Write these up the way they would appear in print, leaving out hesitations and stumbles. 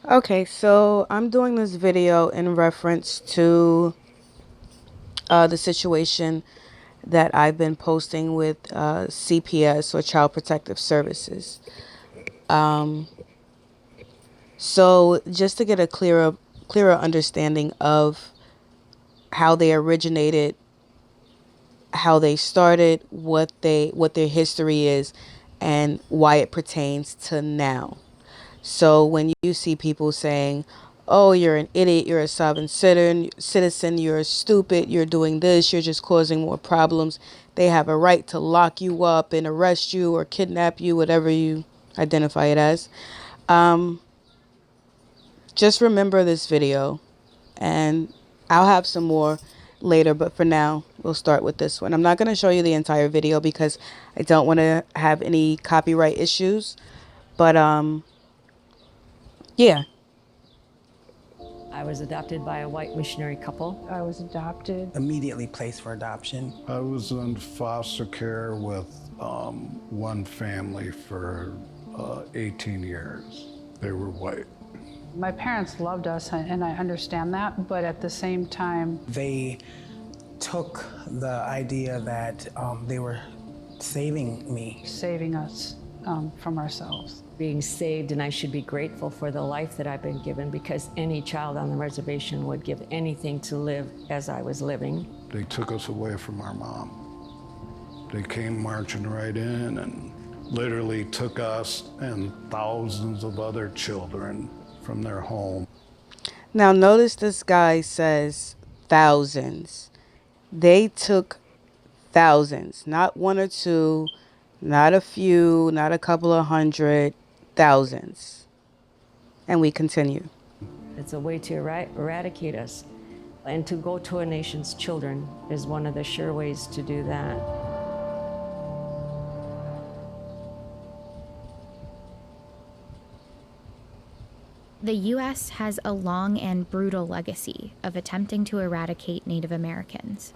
Okay, so I'm doing this video in reference to the situation that I've been posting with CPS or Child Protective Services. So just to get a clearer understanding of how they originated, how they started, what their history is, and why it pertains to now. So when you see people saying, "Oh, you're an idiot, you're a sovereign citizen, you're stupid, you're doing this, you're just causing more problems," they have a right to lock you up and arrest you or kidnap you, whatever you identify it as. Just remember this video, and I'll have some more later, but for now, we'll start with this one. I'm not going to show you the entire video because I don't want to have any copyright issues, but yeah. I was adopted by a white missionary couple. I was adopted. Immediately placed for adoption. I was in foster care with one family for 18 years. They were white. My parents loved us, and I understand that, but at the same time, They took the idea that they were saving me. saving us from ourselves. Being saved, and I should be grateful for the life that I've been given because any child on the reservation would give anything to live as I was living. They took us away from our mom. They came marching right in and literally took us and thousands of other children from their home. Now notice this guy says thousands. They took thousands, not one or two, not a few, not a couple of hundred, thousands. And we continue. It's a way to eradicate us. And to go to a nation's children is one of the sure ways to do that. The U.S. has a long and brutal legacy of attempting to eradicate Native Americans.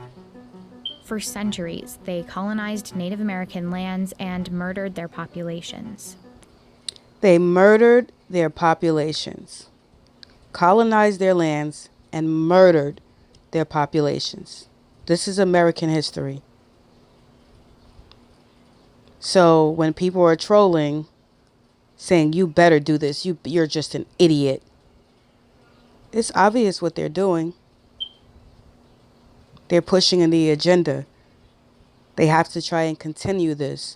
For centuries, they colonized Native American lands and murdered their populations. They murdered their populations, colonized their lands, and murdered their populations. This is American history. So when people are trolling, saying you better do this, you're just an idiot, it's obvious what they're doing. They're pushing in the agenda. They have to try and continue this.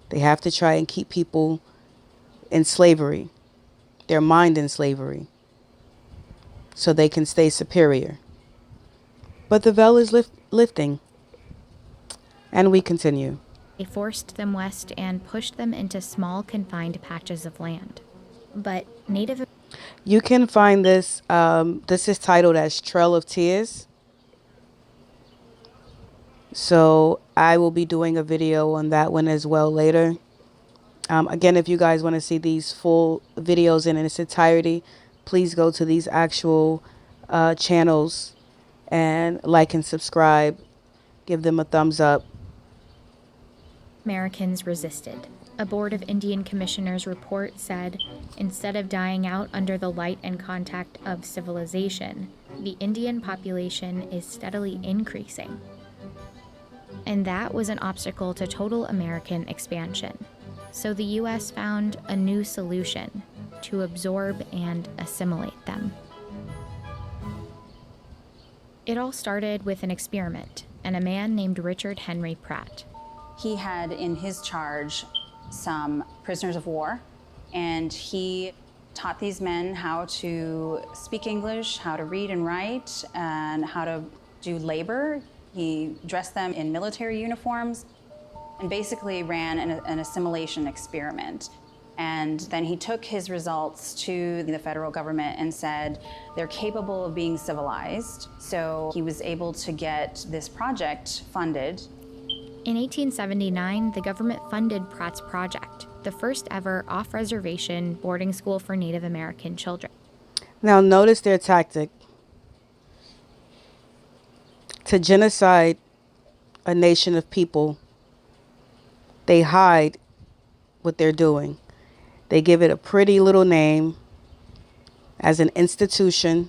They have to try and keep people in slavery, their mind in slavery, so they can stay superior. But the veil is lifting. And we continue. They forced them west and pushed them into small, confined patches of land. But Native You can find this. This is titled as Trail of Tears. So I will be doing a video on that one as well later. Again, if you guys want to see these full videos in its entirety, please go to these actual channels and like and subscribe. Give them a thumbs up. Americans resisted. A Board of Indian Commissioners report said, instead of dying out under the light and contact of civilization, the Indian population is steadily increasing. And that was an obstacle to total American expansion. So the U.S. found a new solution to absorb and assimilate them. It all started with an experiment and a man named Richard Henry Pratt. He had in his charge some prisoners of war, and he taught these men how to speak English, how to read and write, and how to do labor. He dressed them in military uniforms and basically ran an assimilation experiment. And then he took his results to the federal government and said, they're capable of being civilized. So he was able to get this project funded. In 1879, the government funded Pratt's project, the first ever off-reservation boarding school for Native American children. Now notice their tactic. To genocide a nation of people, they hide what they're doing. They give it a pretty little name, as an institution,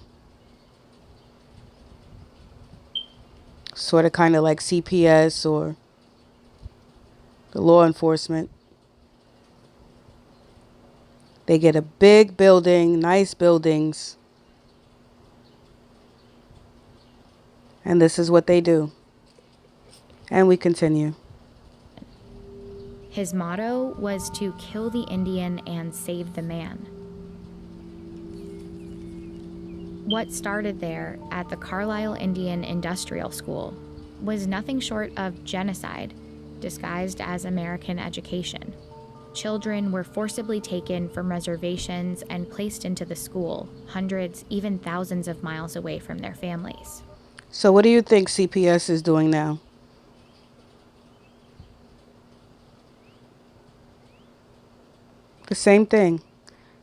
sort of kind of like CPS or the law enforcement. They get a big building, nice buildings, and this is what they do. And we continue. His motto was to kill the Indian and save the man. What started there at the Carlisle Indian Industrial School was nothing short of genocide disguised as American education. Children were forcibly taken from reservations and placed into the school, hundreds, even thousands of miles away from their families. So what do you think CPS is doing now? The same thing.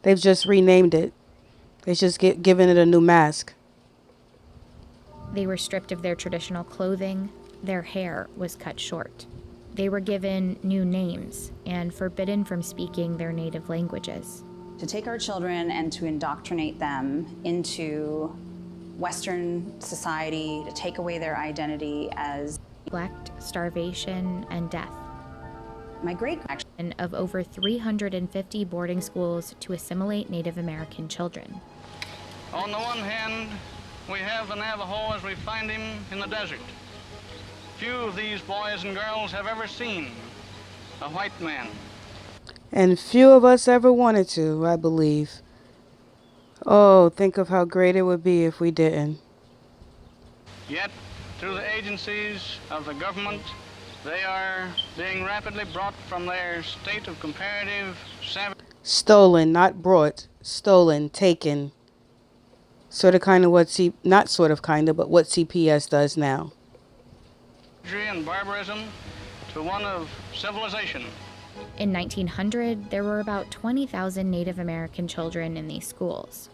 They've just renamed it. They just given it a new mask. They were stripped of their traditional clothing. Their hair was cut short. They were given new names and forbidden from speaking their native languages. To take our children and to indoctrinate them into Western society, to take away their identity as Neglect, starvation, and death. my great Of over 350 boarding schools to assimilate Native American children. On the one hand, we have the Navajo as we find him in the desert. Few of these boys and girls have ever seen a white man. And few of us ever wanted to, I believe. Oh, think of how great it would be if we didn't. Yet, through the agencies of the government, they are being rapidly brought from their state of comparative savagery. Stolen, not brought. Stolen, taken. Sort of kind of what not sort of kind of, but what CPS does now. And barbarism to one of civilization. In 1900, there were about 20,000 Native American children in these schools.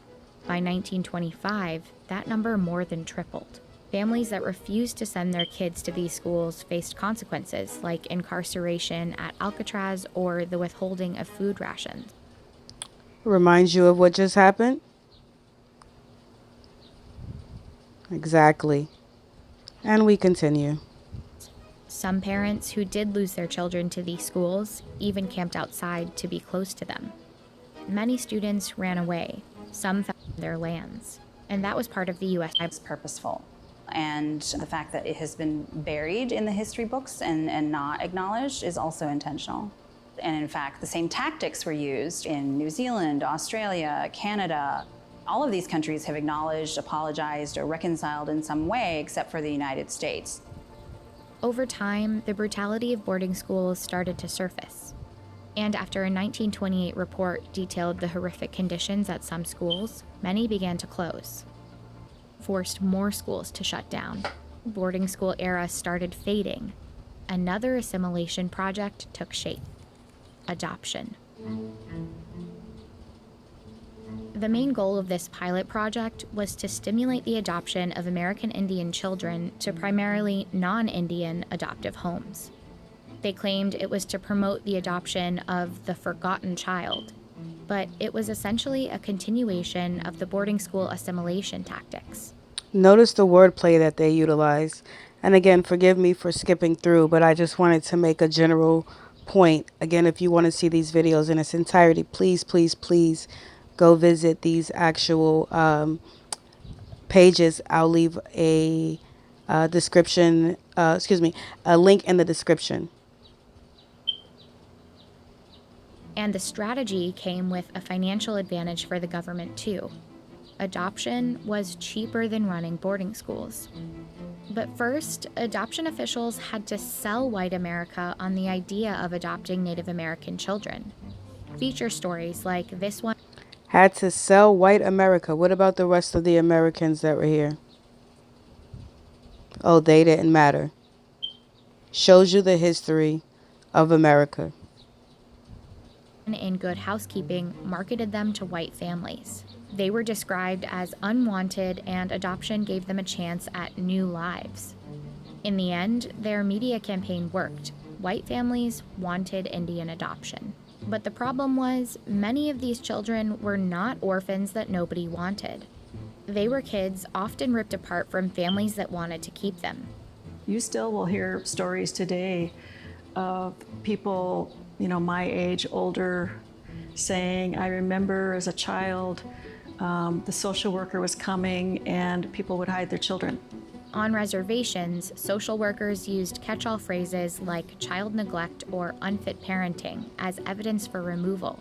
By 1925, that number more than tripled. Families that refused to send their kids to these schools faced consequences like incarceration at Alcatraz or the withholding of food rations. Reminds you of what just happened? Exactly. And we continue. Some parents who did lose their children to these schools even camped outside to be close to them. Many students ran away. Some found their lands. And that was part of the U.S. It's purposeful. And the fact that it has been buried in the history books and not acknowledged is also intentional. And in fact, the same tactics were used in New Zealand, Australia, Canada. All of these countries have acknowledged, apologized, or reconciled in some way, except for the United States. Over time, the brutality of boarding schools started to surface. And after a 1928 report detailed the horrific conditions at some schools, many began to close. Forced more schools to shut down. Boarding school era started fading. Another assimilation project took shape: adoption. The main goal of this pilot project was to stimulate the adoption of American Indian children to primarily non-Indian adoptive homes. They claimed it was to promote the adoption of the forgotten child, but it was essentially a continuation of the boarding school assimilation tactics. Notice the wordplay that they utilize. And again, forgive me for skipping through, but I just wanted to make a general point. Again, if you want to see these videos in its entirety, please, please, please go visit these actual pages. I'll leave a description, a link in the description. And the strategy came with a financial advantage for the government too. Adoption was cheaper than running boarding schools. But first, adoption officials had to sell white America on the idea of adopting Native American children. Feature stories like this one Had to sell white America. What about the rest of the Americans that were here? Oh, they didn't matter. Shows you the history of America. in Good Housekeeping marketed them to white families. They were described as unwanted, and adoption gave them a chance at new lives. In the end, their media campaign worked. White families wanted Indian adoption. But the problem was, many of these children were not orphans that nobody wanted. They were kids often ripped apart from families that wanted to keep them. You still will hear stories today of people, my age, older, saying, I remember as a child, the social worker was coming and people would hide their children. On reservations, social workers used catch-all phrases like child neglect or unfit parenting as evidence for removal.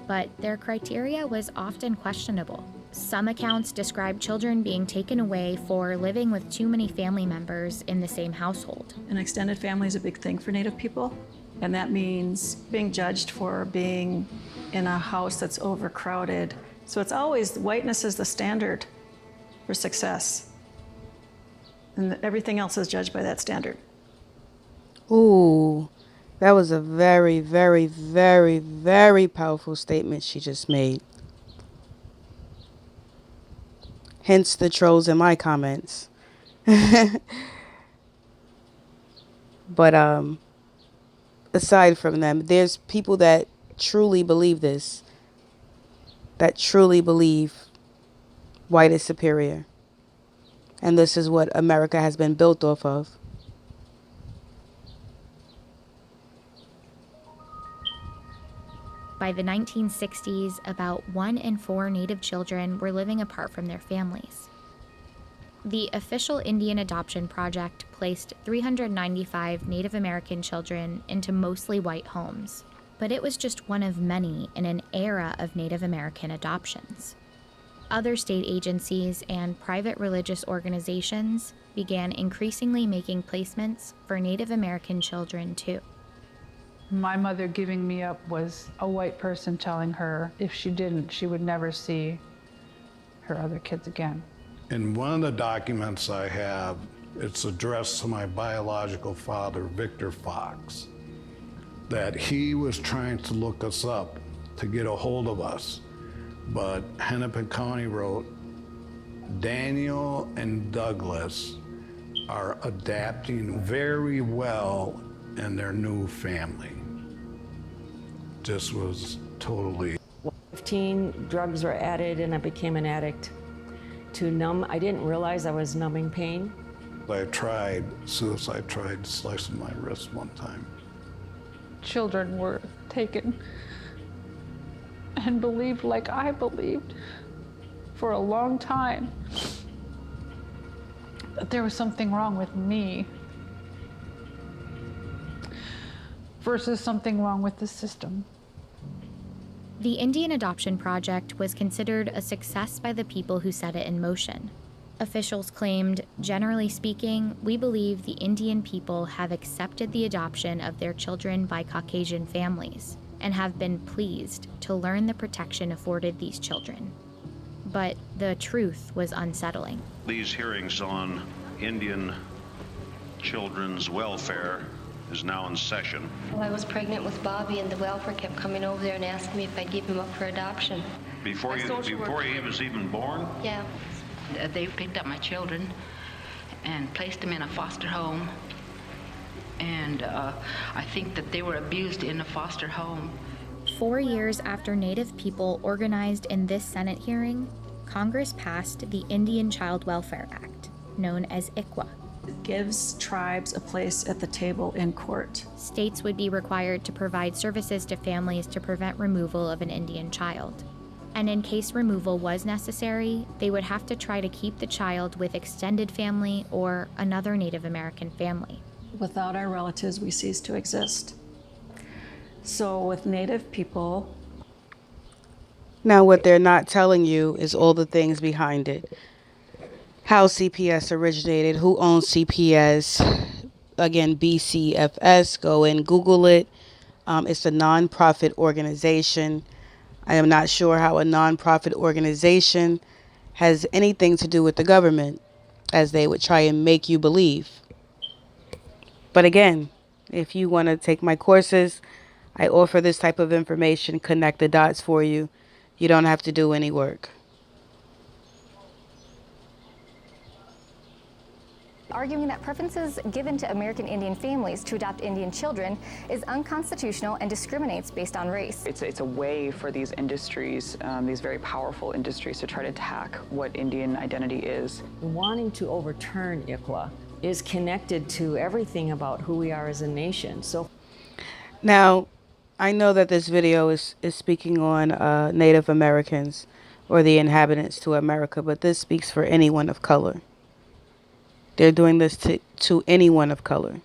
But their criteria was often questionable. Some accounts describe children being taken away for living with too many family members in the same household. An extended family is a big thing for Native people, and that means being judged for being in a house that's overcrowded. So it's always whiteness is the standard for success, and everything else is judged by that standard. Ooh, that was a very, very, very, very powerful statement she just made. Hence the trolls in my comments. But aside from them, there's people that truly believe this, that truly believe white is superior. And this is what America has been built off of. By the 1960s, about 1 in 4 Native children were living apart from their families. The official Indian Adoption Project placed 395 Native American children into mostly white homes, but it was just one of many in an era of Native American adoptions. Other state agencies and private religious organizations began increasingly making placements for Native American children too. My mother giving me up was a white person telling her if she didn't, she would never see her other kids again. In one of the documents I have, it's addressed to my biological father, Victor Fox, that he was trying to look us up to get a hold of us. But Hennepin County wrote, Daniel and Douglas are adapting very well in their new family. Just was totally. 15 drugs were added and I became an addict to numb. I didn't realize I was numbing pain. I tried suicide, tried slicing my wrist one time. Children were taken and believed like I believed for a long time. That there was something wrong with me versus something wrong with the system. The Indian Adoption Project was considered a success by the people who set it in motion. Officials claimed, generally speaking, we believe the Indian people have accepted the adoption of their children by Caucasian families and have been pleased to learn the protection afforded these children. But the truth was unsettling. These hearings on Indian children's welfare is now in session. Well, I was pregnant with Bobby, and the welfare kept coming over there and asking me if I'd give him up for adoption. Before he was even born? Yeah. They picked up my children and placed them in a foster home. And I think that they were abused in a foster home. 4 years after Native people organized in this Senate hearing, Congress passed the Indian Child Welfare Act, known as ICWA. It gives tribes a place at the table in court. States would be required to provide services to families to prevent removal of an Indian child. And in case removal was necessary, they would have to try to keep the child with extended family or another Native American family. Without our relatives, we cease to exist. So with Native people... Now what they're not telling you is all the things behind it. How CPS originated, who owns CPS. Again, BCFS, go and Google it. It's a nonprofit organization. I am not sure how a nonprofit organization has anything to do with the government, as they would try and make you believe. But again, if you want to take my courses, I offer this type of information, connect the dots for you. You don't have to do any work. arguing that preferences given to American Indian families to adopt Indian children is unconstitutional and discriminates based on race. It's a way for these industries, these very powerful industries, to try to attack what Indian identity is. Wanting to overturn ICWA is connected to everything about who we are as a nation. So now, I know that this video is speaking on Native Americans or the inhabitants to America, but this speaks for anyone of color. They're doing this to anyone of color,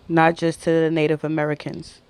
not just to the Native Americans.